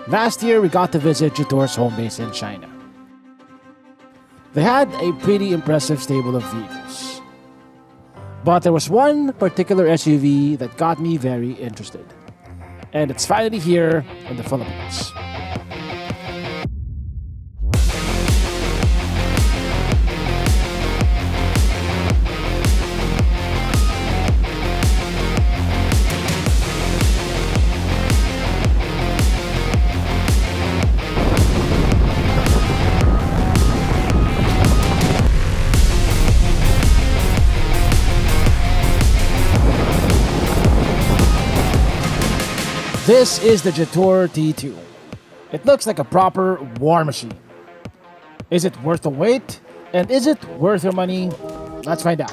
Last year, we got to visit Jetour's home base in China. They had a pretty impressive stable of vehicles. But there was one particular SUV that got me very interested. And it's finally here in the Philippines. This is the Jetour T2. It looks like a proper war machine. Is it worth the wait? And is it worth your money? Let's find out.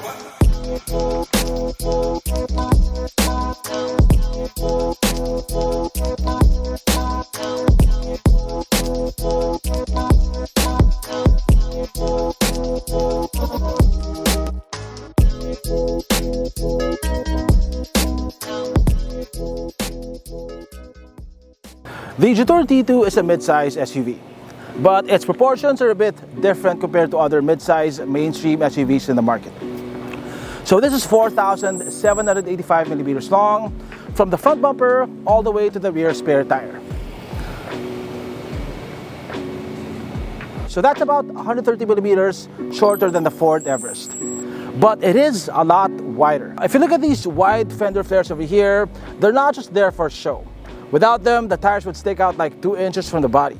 The Jetour T2 is a mid-size SUV, but its proportions are a bit different compared to other mid-size mainstream SUVs in the market. So this is 4,785 millimeters long, from the front bumper all the way to the rear spare tire. So that's about 130 millimeters shorter than the Ford Everest. But it is a lot wider. If you look at these wide fender flares over here, they're not just there for show. Without them, the tires would stick out like 2 inches from the body.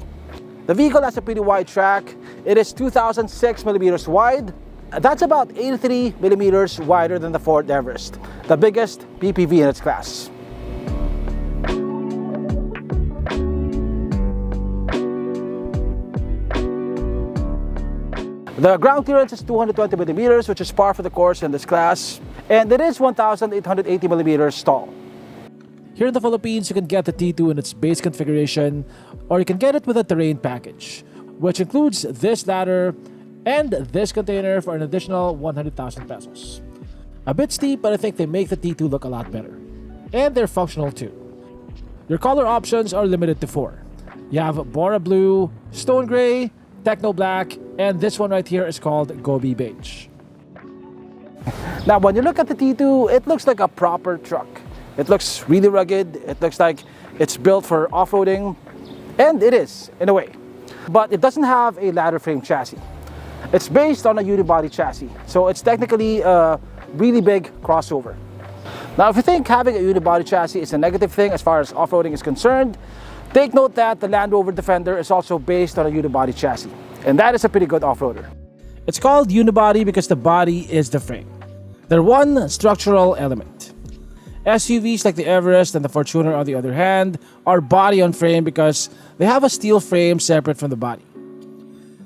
The vehicle has a pretty wide track. It is 2,006 millimeters wide. That's about 83 millimeters wider than the Ford Everest, the biggest PPV in its class. The ground clearance is 220 millimeters, which is par for the course in this class, and it is 1,880 millimeters tall. Here in the Philippines, you can get the T2 in its base configuration, or you can get it with a terrain package, which includes this ladder and this container for an additional 100,000 pesos. A bit steep, but I think they make the T2 look a lot better. And they're functional too. Your color options are limited to 4. You have Bora Blue, Stone Gray, Techno Black, and this one right here is called Gobi Beige. Now, when you look at the T2, it looks like a proper truck. It looks really rugged. It looks like it's built for off-roading, and it is, in a way. But it doesn't have a ladder frame chassis. It's based on a unibody chassis, so it's technically a really big crossover. Now, if you think having a unibody chassis is a negative thing as far as off-roading is concerned, take note that the Land Rover Defender is also based on a unibody chassis, and that is a pretty good off-roader. It's called unibody because the body is the frame. They're one structural element. SUVs like the Everest and the Fortuner, on the other hand, are body-on-frame because they have a steel frame separate from the body.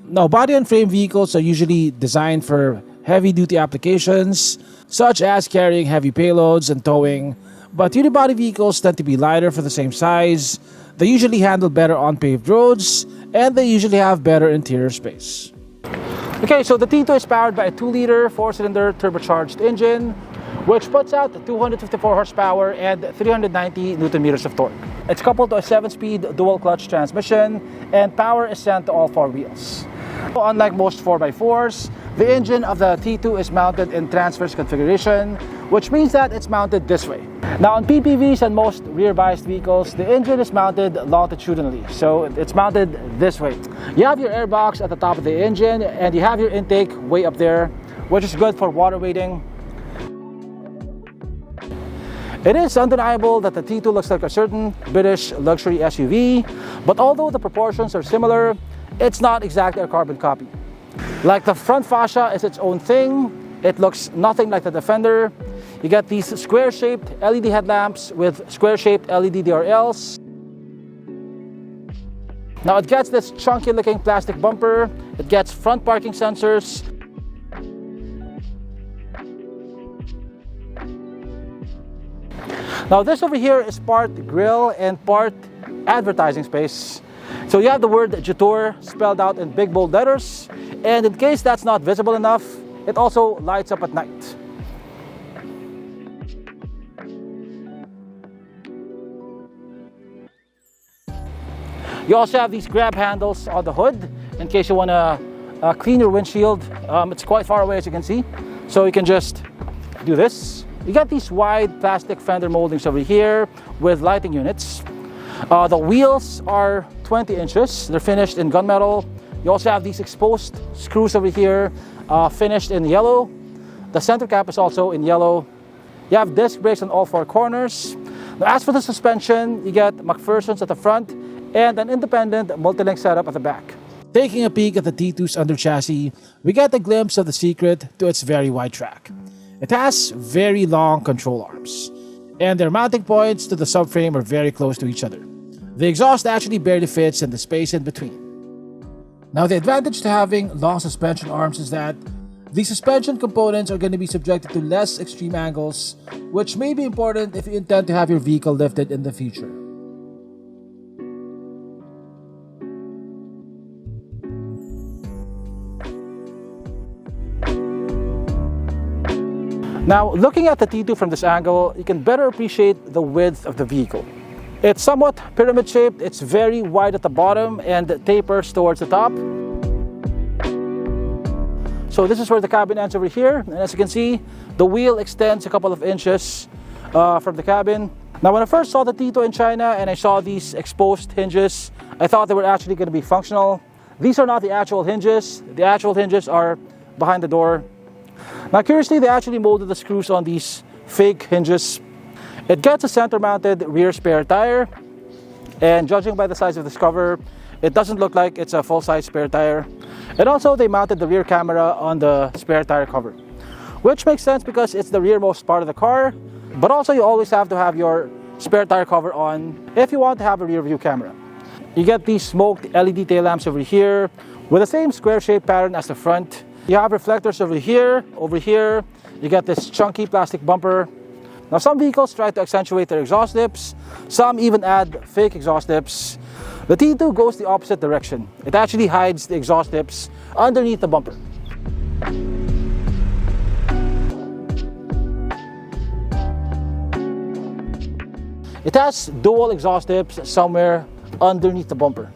Now, body-on-frame vehicles are usually designed for heavy-duty applications, such as carrying heavy payloads and towing, but unibody vehicles tend to be lighter for the same size, they usually handle better on paved roads, and they usually have better interior space. Okay, so the T2 is powered by a 2-liter 4-cylinder turbocharged engine, which puts out 254 horsepower and 390 Newton-meters of torque. It's coupled to a 7-speed dual-clutch transmission, and power is sent to all 4 wheels. Unlike most 4x4s, the engine of the T2 is mounted in transverse configuration, which means that it's mounted this way. Now, on PPVs and most rear-biased vehicles, the engine is mounted longitudinally, so it's mounted this way. You have your airbox at the top of the engine, and you have your intake way up there, which is good for water weighting. It is undeniable that the T2 looks like a certain British luxury SUV, but although the proportions are similar, it's not exactly a carbon copy. Like the front fascia is its own thing, it looks nothing like the Defender. You get these square-shaped LED headlamps with square-shaped LED DRLs. Now it gets this chunky-looking plastic bumper, it gets front parking sensors, now this over here is part grille and part advertising space. So you have the word Jetour spelled out in big bold letters, and in case that's not visible enough, it also lights up at night. You also have these grab handles on the hood in case you want to clean your windshield. It's quite far away, as you can see, so you can just do this. You got these wide plastic fender moldings over here with lighting units. The wheels are 20 inches. They're finished in gunmetal. You also have these exposed screws over here, finished in yellow. The center cap is also in yellow. You have disc brakes on all four corners. Now, as for the suspension, you get McPherson's at the front and an independent multi-link setup at the back. Taking a peek at the T2's under chassis, we get a glimpse of the secret to its very wide track. It has very long control arms, and their mounting points to the subframe are very close to each other. The exhaust actually barely fits in the space in between. Now, the advantage to having long suspension arms is that the suspension components are going to be subjected to less extreme angles, which may be important if you intend to have your vehicle lifted in the future. Now, looking at the T2 from this angle, you can better appreciate the width of the vehicle. It's somewhat pyramid shaped, it's very wide at the bottom and tapers towards the top. So this is where the cabin ends over here, and as you can see, the wheel extends a couple of inches from the cabin. Now, when I first saw the T2 in China and I saw these exposed hinges, I thought they were actually going to be functional. These are not the actual hinges. The actual hinges are behind the door. Now, curiously, they actually molded the screws on these fake hinges. It gets a center-mounted rear spare tire, and judging by the size of this cover, it doesn't look like it's a full-size spare tire. And also, they mounted the rear camera on the spare tire cover, which makes sense because it's the rearmost part of the car, but also you always have to have your spare tire cover on if you want to have a rear view camera. You get these smoked LED tail lamps over here with the same square-shaped pattern as the front. You have reflectors over here. You get this chunky plastic bumper. Now, some vehicles try to accentuate their exhaust tips. Some even add fake exhaust tips. The T2 goes the opposite direction. It actually hides the exhaust tips underneath the bumper. It has dual exhaust tips somewhere underneath the bumper.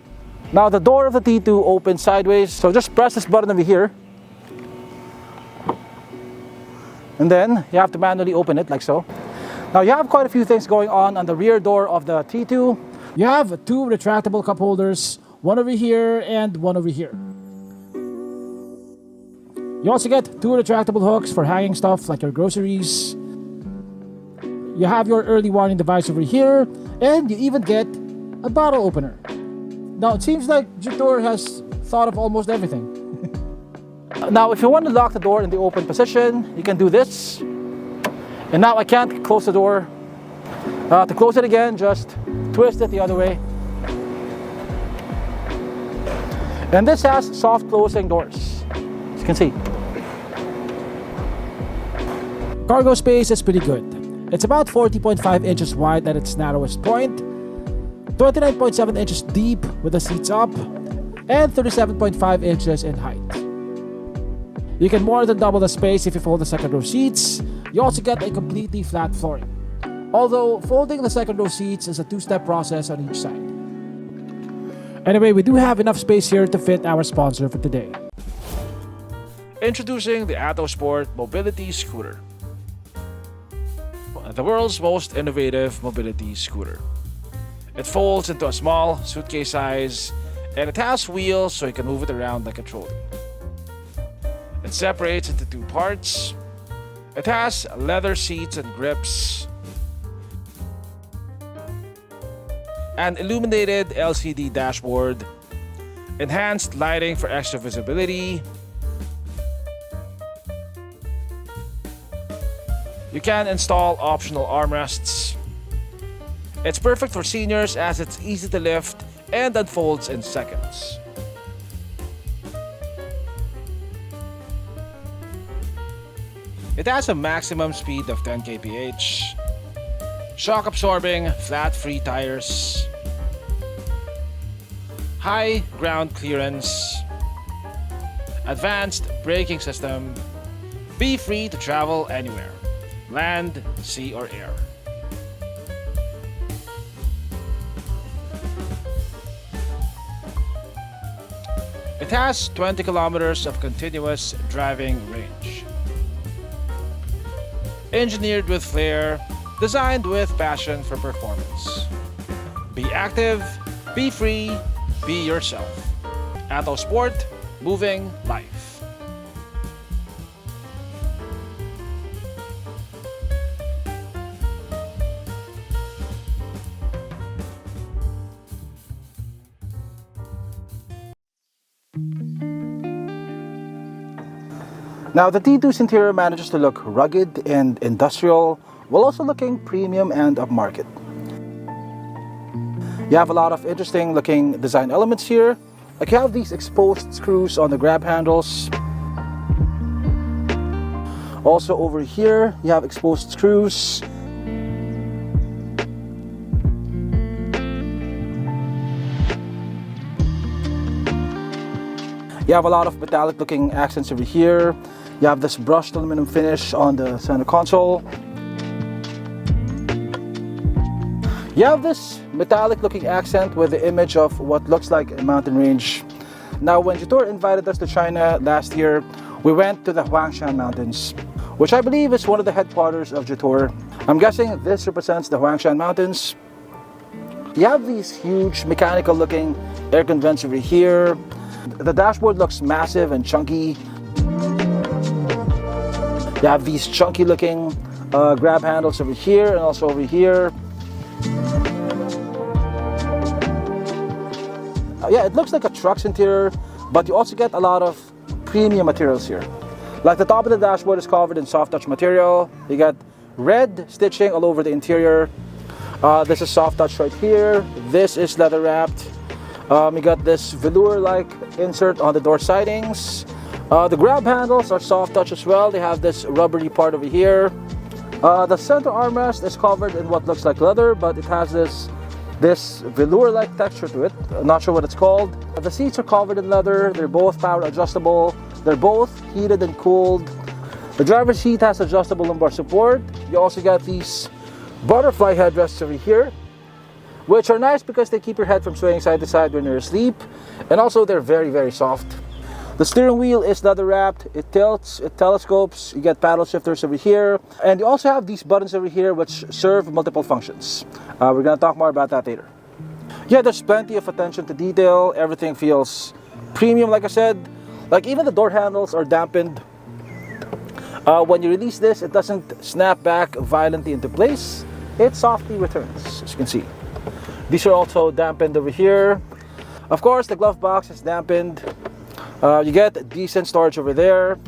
Now, the door of the T2 opens sideways, so just press this button over here. And then you have to manually open it like so. Now, you have quite a few things going on the rear door of the T2. You have two retractable cup holders, one over here and one over here. You also get two retractable hooks for hanging stuff like your groceries. You have your early warning device over here, and you even get a bottle opener. Now, it seems like Jetour has thought of almost everything. Now, if you want to lock the door in the open position, you can do this. And now I can't close the door. To close it again, just twist it the other way. And this has soft closing doors, as you can see. Cargo space is pretty good. It's about 40.5 inches wide at its narrowest point, 29.7 inches deep with the seats up, and 37.5 inches in height. You can more than double the space if you fold the second row seats. You also get a completely flat flooring. Although folding the second row seats is a two-step process on each side. Anyway, we do have enough space here to fit our sponsor for today. Introducing the AutoSport Mobility Scooter. The world's most innovative mobility scooter. It folds into a small suitcase size, and it has wheels so you can move it around like a trolley. It separates into two parts. It has leather seats and grips, an illuminated LCD dashboard, enhanced lighting for extra visibility. You can install optional armrests. It's perfect for seniors as it's easy to lift and unfolds in seconds. It has a maximum speed of 10 kph, shock-absorbing flat-free tires, high ground clearance, advanced braking system. Be free to travel anywhere, land, sea, or air. It has 20 kilometers of continuous driving range. Engineered with flair, designed with passion for performance. Be active, be free, be yourself. Atto Sport, moving life. Now, the T2's interior manages to look rugged and industrial, while also looking premium and upmarket. You have a lot of interesting looking design elements here. Like you have these exposed screws on the grab handles. Also over here, you have exposed screws. You have a lot of metallic looking accents over here. You have this brushed aluminum finish on the center console. You have this metallic looking accent with the image of what looks like a mountain range. Now, when Jetour invited us to China last year, we went to the Huangshan Mountains, which I believe is one of the headquarters of Jetour. I'm guessing this represents the Huangshan Mountains. You have these huge mechanical looking air vents over here. The dashboard looks massive and chunky. You have these chunky looking grab handles over here and also over here. Yeah, it looks like a truck's interior, but you also get a lot of premium materials here. Like the top of the dashboard is covered in soft touch material. You got red stitching all over the interior. This is soft touch right here. This is leather wrapped. You got this velour-like insert on the door sidings. The grab handles are soft touch as well. They have this rubbery part over here. The center armrest is covered in what looks like leather, but it has this velour-like texture to it. I'm not sure what it's called. The seats are covered in leather. They're both power adjustable. They're both heated and cooled. The driver's seat has adjustable lumbar support. You also got these butterfly headrests over here, which are nice because they keep your head from swaying side to side when you're asleep. And also they're very, very soft. The steering wheel is leather wrapped. It tilts, it telescopes. You get paddle shifters over here. And you also have these buttons over here which serve multiple functions. We're going to talk more about that later. Yeah, there's plenty of attention to detail. Everything feels premium, like I said. Like even the door handles are dampened. When you release this, it doesn't snap back violently into place. It softly returns, as you can see. These are also dampened over here. Of course, the glove box is dampened. You get decent storage over there.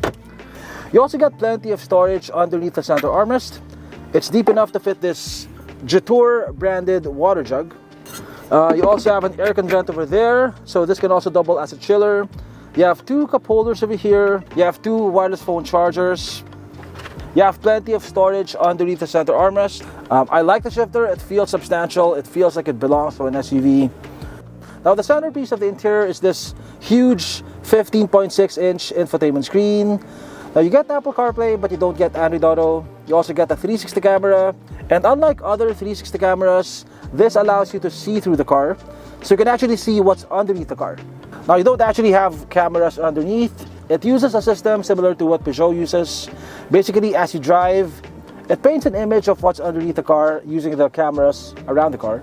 You also get plenty of storage underneath the center armrest. It's deep enough to fit this Jetour branded water jug. You also have an air vent over there, so this can also double as a chiller. You have two cup holders over here. You have two wireless phone chargers. You have plenty of storage underneath the center armrest. I like the shifter. It feels substantial. It feels like it belongs to an SUV. Now, the centerpiece of the interior is this huge 15.6-inch infotainment screen. Now, you get Apple CarPlay, but you don't get Android Auto. You also get a 360 camera. And unlike other 360 cameras, this allows you to see through the car. So you can actually see what's underneath the car. Now, you don't actually have cameras underneath. It uses a system similar to what Peugeot uses. Basically, as you drive, it paints an image of what's underneath the car using the cameras around the car.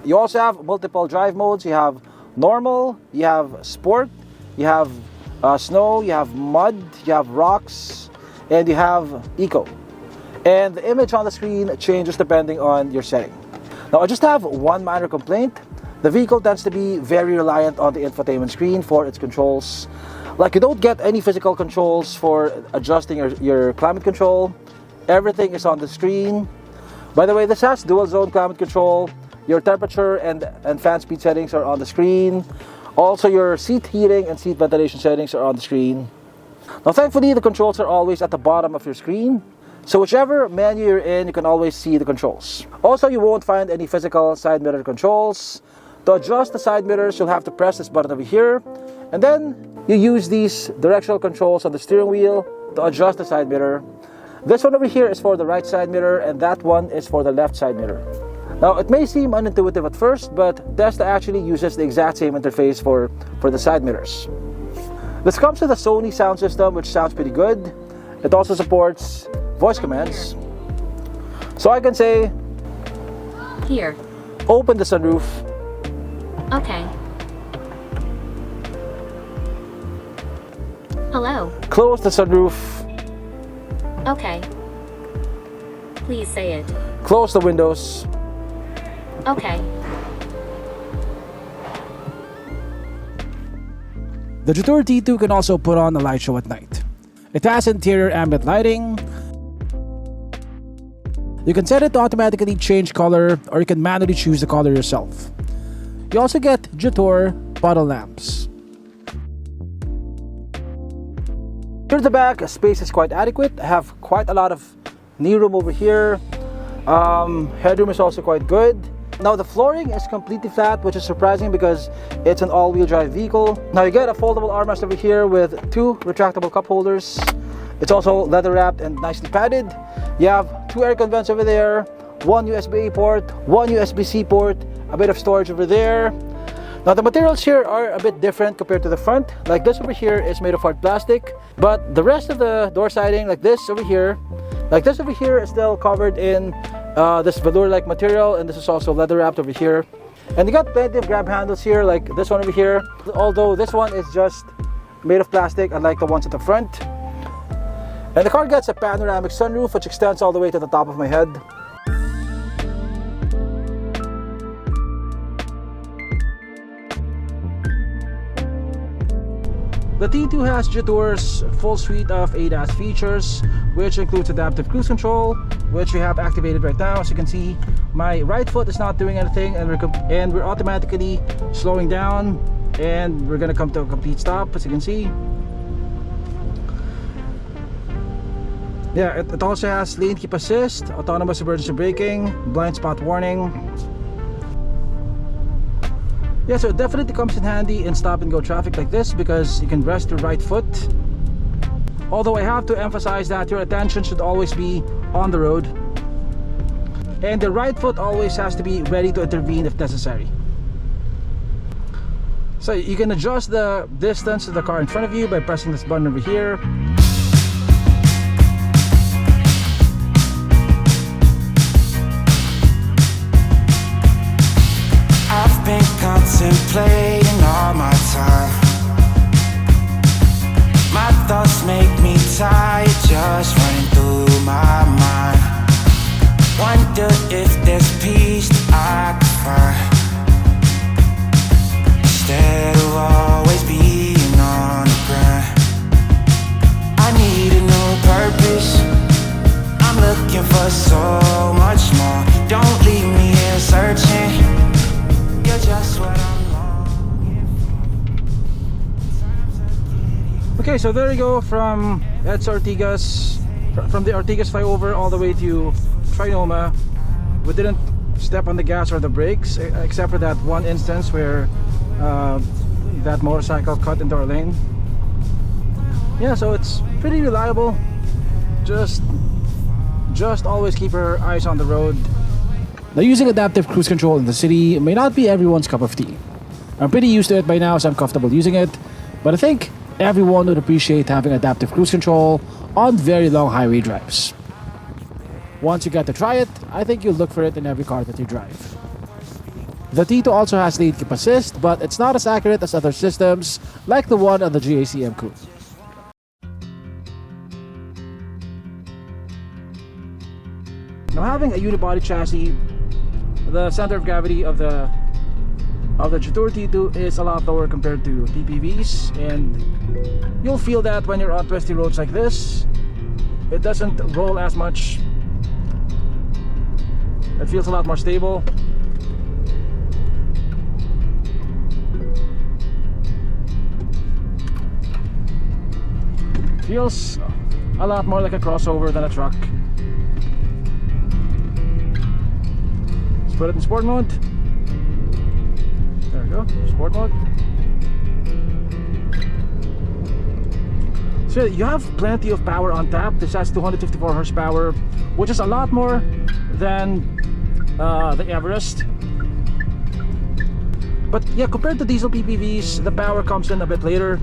You also have multiple drive modes. You have normal, you have sport, you have snow, you have mud, you have rocks, and you have eco. And the image on the screen changes depending on your setting. Now, I just have one minor complaint. The vehicle tends to be very reliant on the infotainment screen for its controls. Like, you don't get any physical controls for adjusting your climate control. Everything is on the screen. By the way, this has dual zone climate control. Your temperature and fan speed settings are on the screen. Also, your seat heating and seat ventilation settings are on the screen. Now, thankfully, the controls are always at the bottom of your screen. So whichever menu you're in, you can always see the controls. Also, you won't find any physical side mirror controls. To adjust the side mirrors, you'll have to press this button over here. And then you use these directional controls on the steering wheel to adjust the side mirror. This one over here is for the right side mirror, and that one is for the left side mirror. Now, it may seem unintuitive at first, but Tesla actually uses the exact same interface for the side mirrors. This comes with a Sony sound system, which sounds pretty good. It also supports voice commands. So I can say, here, open the sunroof. Okay. Hello. Close the sunroof. Okay. Please say it. Close the windows. Okay. The Jetour T2 can also put on a light show at night. It has interior ambient lighting. You can set it to automatically change color, or you can manually choose the color yourself. You also get Jetour bottle lamps. Here at the back, space is quite adequate. I have quite a lot of knee room over here. Headroom is also quite good. Now the flooring is completely flat, which is surprising because it's an all-wheel drive vehicle. Now you get a foldable armrest over here with 2 retractable cup holders. It's also leather wrapped and nicely padded. You have 2 air vents over there, 1 USB-A port, 1 USB-C port, a bit of storage over there. Now the materials here are a bit different compared to the front. Like this over here is made of hard plastic, but the rest of the door siding, like this over here is still covered in this velour-like material, and this is also leather wrapped over here. And you got plenty of grab handles here, like this one over here, although this one is just made of plastic, unlike the ones at the front. And the car gets a panoramic sunroof, which extends all the way to the top of my head. The T2 has Jetour's full suite of ADAS features, which includes adaptive cruise control, which we have activated right now. As you can see, my right foot is not doing anything, and we're automatically slowing down, and we're gonna come to a complete stop, as you can see. Yeah, it also has lane keep assist, autonomous emergency braking, blind spot warning. Yeah, so it definitely comes in handy in stop and go traffic like this because you can rest your right foot. Although I have to emphasize that your attention should always be on the road. And the right foot always has to be ready to intervene if necessary. So you can adjust the distance to the car in front of you by pressing this button over here. Contemplating all my time. My thoughts make me tired, just running through my mind. Wonder if there's peace that I could find, instead of always being on the grind. I need a new purpose, I'm looking for so much more. Don't leave me here searching, you're just what I'm longing for. Okay, so there you go, from the Ortigas flyover all the way to Trinoma. We didn't step on the gas or the brakes, except for that one instance where that motorcycle cut into our lane. Yeah, so it's pretty reliable. Just always keep your eyes on the road. Now, using adaptive cruise control in the city may not be everyone's cup of tea. I'm pretty used to it by now, so I'm comfortable using it. But I think everyone would appreciate having adaptive cruise control on very long highway drives. Once you get to try it, I think you'll look for it in every car that you drive. The T2 also has lane keep assist, but it's not as accurate as other systems like the one on the GAC Coupe. Now, having a unibody chassis, the center of gravity of the Jetour T2 is a lot lower compared to PPVs, and you'll feel that when you're on twisty roads like this. It doesn't roll as much. It feels a lot more stable. Feels a lot more like a crossover than a truck. Let's put it in sport mode. There we go, sport mode. So you have plenty of power on tap. This has 254 horsepower, which is a lot more than the Everest. But yeah, compared to diesel PPVs, the power comes in a bit later.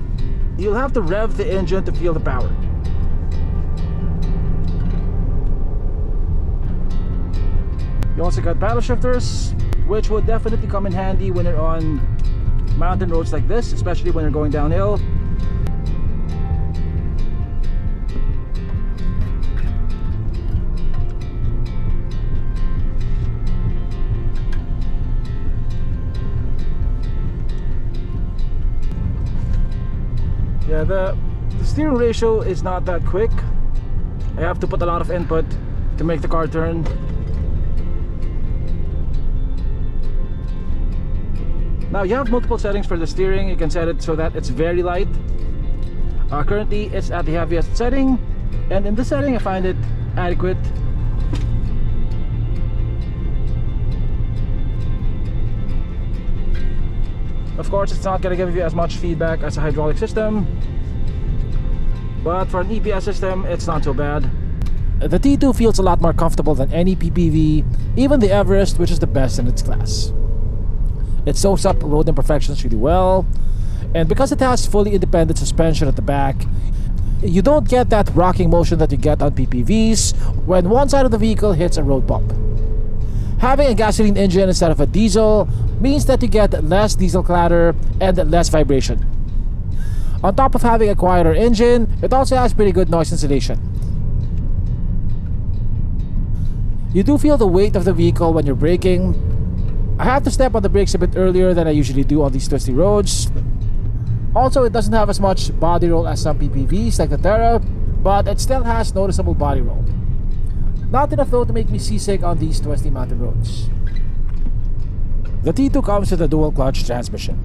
You'll have to rev the engine to feel the power. You also got paddle shifters, which would definitely come in handy when you're on mountain roads like this, especially when you're going downhill. Yeah, the steering ratio is not that quick. I have to put a lot of input to make the car turn. Now you have multiple settings for the steering. You can set it so that it's very light. Currently it's at the heaviest setting, and in this setting I find it adequate. Of course, it's not going to give you as much feedback as a hydraulic system, but for an EPS system, it's not so bad. The T2 feels a lot more comfortable than any PPV, even the Everest, which is the best in its class. It soaks up road imperfections really well, and because it has fully independent suspension at the back, you don't get that rocking motion that you get on PPVs when one side of the vehicle hits a road bump. Having a gasoline engine instead of a diesel means that you get less diesel clatter and less vibration. On top of having a quieter engine, it also has pretty good noise insulation. You do feel the weight of the vehicle when you're braking. I have to step on the brakes a bit earlier than I usually do on these twisty roads. Also, it doesn't have as much body roll as some PPVs like the Terra, but it still has noticeable body roll. Not enough though to make me seasick on these twisty mountain roads. The T2 comes with a dual clutch transmission.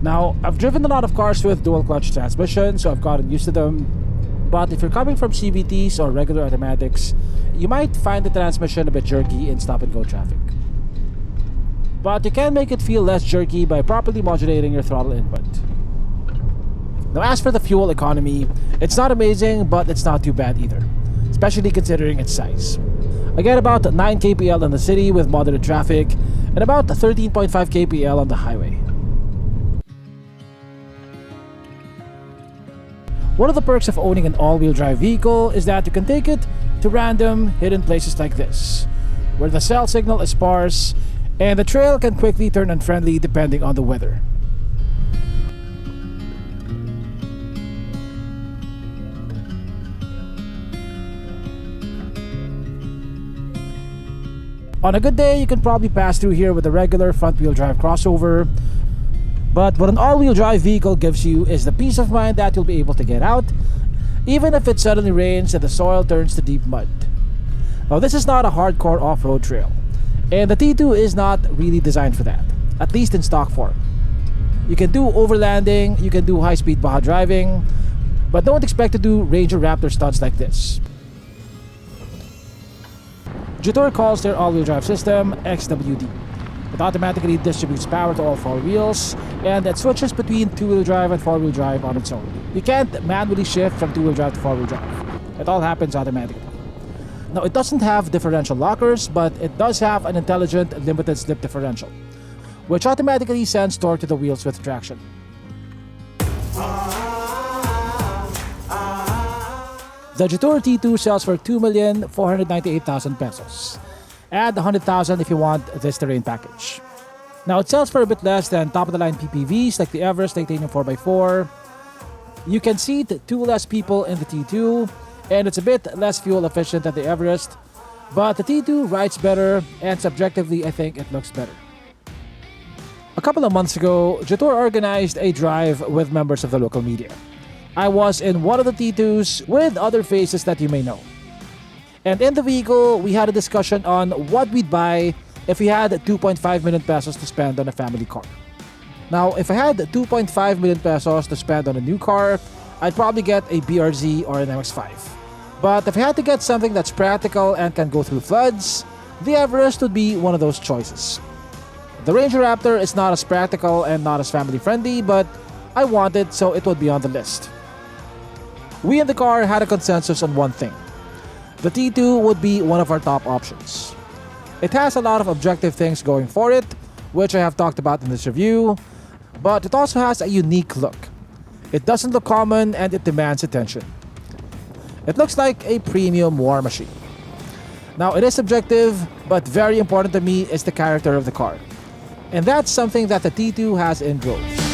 Now, I've driven a lot of cars with dual clutch transmission, so I've gotten used to them. But if you're coming from CVTs or regular automatics, you might find the transmission a bit jerky in stop and go traffic. But you can make it feel less jerky by properly modulating your throttle input. Now, as for the fuel economy, it's not amazing, but it's not too bad either, especially considering its size. I get about 9 kpl in the city with moderate traffic and about 13.5 kpl on the highway. One of the perks of owning an all-wheel drive vehicle is that you can take it to random hidden places like this, where the cell signal is sparse and the trail can quickly turn unfriendly depending on the weather. On a good day, you can probably pass through here with a regular front-wheel drive crossover. But what an all-wheel drive vehicle gives you is the peace of mind that you'll be able to get out, even if it suddenly rains and the soil turns to deep mud. Now, this is not a hardcore off-road trail, and the T2 is not really designed for that, at least in stock form. You can do overlanding, you can do high-speed Baja driving, but don't expect to do Ranger Raptor stunts like this. Jetour calls their all-wheel drive system XWD. It automatically distributes power to all 4 wheels, and it switches between 2-wheel drive and 4-wheel drive on its own. You can't manually shift from 2-wheel drive to 4-wheel drive. It all happens automatically. Now, it doesn't have differential lockers, but it does have an intelligent limited slip differential, which automatically sends torque to the wheels with traction. The Jetour T2 sells for 2,498,000 pesos. Add 100,000 if you want this terrain package. Now, it sells for a bit less than top-of-the-line PPVs like the Everest Titanium 4x4. You can seat 2 less people in the T2, and it's a bit less fuel efficient than the Everest, but the T2 rides better, and subjectively, I think it looks better. A couple of months ago, Jetour organized a drive with members of the local media. I was in one of the T2s with other faces that you may know. And in the vehicle, we had a discussion on what we'd buy if we had 2.5 million pesos to spend on a family car. Now, if I had 2.5 million pesos to spend on a new car, I'd probably get a BRZ or an MX-5. But if I had to get something that's practical and can go through floods, the Everest would be one of those choices. The Ranger Raptor is not as practical and not as family friendly, but I want it, so it would be on the list. We in the car had a consensus on one thing. The T2 would be one of our top options. It has a lot of objective things going for it, which I have talked about in this review, but it also has a unique look. It doesn't look common and it demands attention. It looks like a premium war machine. Now, it is subjective, but very important to me is the character of the car. And that's something that the T2 has in droves.